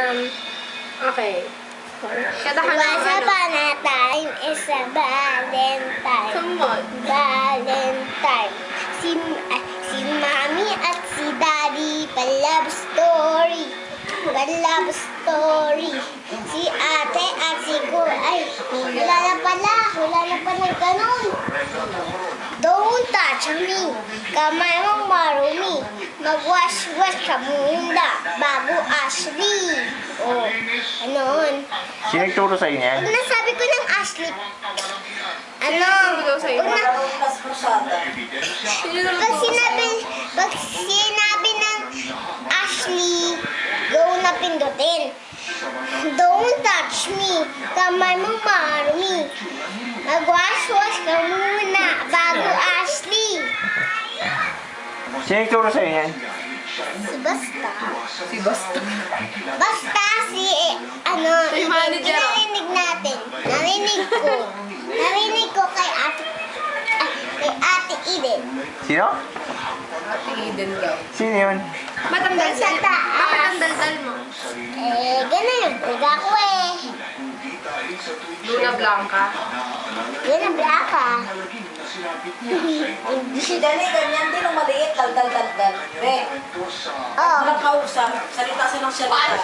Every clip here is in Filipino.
Okay. Kata ka na Once upon a time is a Valentine. Come on. Valentine. Si Mami at si Daddy pa-love story. Pa-love story. Si ate at si ay, wala na pala ganun. Don't touch me. Kamay mong marumi. Mag-wash-wash ka muna bago Ashley. Oh, anon. Sino nagturo sa'yo niyan? Pag nasabi ko ng Ashley, ano? Sino sa'yo? Pag sinabi ng Ashley, go na pindutin. Don't touch me. Kamay mong marumi. Mag-wash-wash ka muna bago Ashley. Sino nagturo sa'yo niyan? Si Basta. Si Basta. Basta si, Si manager. Narinig natin. Narinig ko kay Ate Eden. Sino? Ate Eden daw. Sino yun? Ba't ang daldal? Sa taas. Bakit ang daldal mo? Ganun yung puga ko eh. Luna Blanca. Yan ang blaka. Dali, ganyan din ang maliit, dal-dal-dal-dal. Be, Oh. walang kausap, salita silang salita.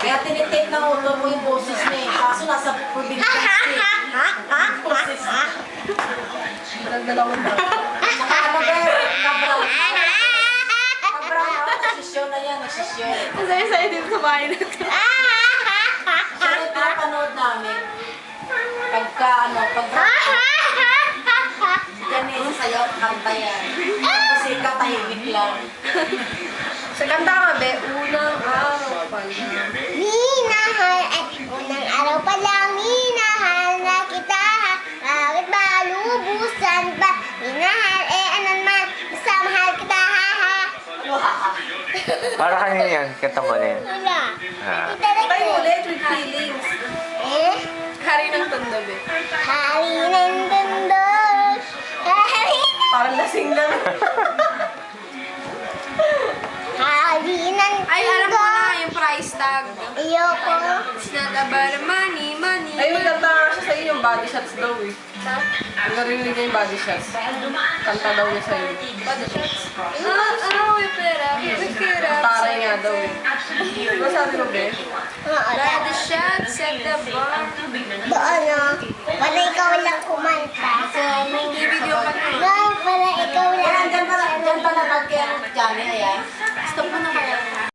Kaya tinitake ng ulo mo yung boses niya eh. Kaso nasa probinsya siya. Boses niya. Daldalawang ba? Saka ano be, kabraw. Kabraw, nagsisyon na yan, nagsisyon. Masaya-saya dito sa bahay na ito. Siya yung pinapanood namin. Pagka, ganyan sa'yo, kanta yan. Kasi katahimik lang. Sa kanta ka, be, unang araw pa lang. Minahal ay unang araw pa lang. Minahal na kita. Bakit ba lubusan pa? Minahal ano naman. Basta mahal kita. Para kanina yan, kanta mo na yan. Wala. Ah. Tayo ulit with feelings. Hari ng tondo, be. Hari ng mundo. Hari. Parang lasing lang. Hari ng Ay, alam ko na, yung price tag. Ayoko. It's not about the money. Ay, magkanta nga siya sa'yo yung body shots daw eh. Ang narinig niya yung body shots. Kanta daw niya sa'yo. Body shots. May pera. May pera. Taray nga daw eh. Ano sabi mo, be? Body shots at the bar. Doon para ikaw lang kumanta. Video ka na. Para ikaw lang. Dyan pa na nag-care Johnny, ayan. Stop mo na kaya.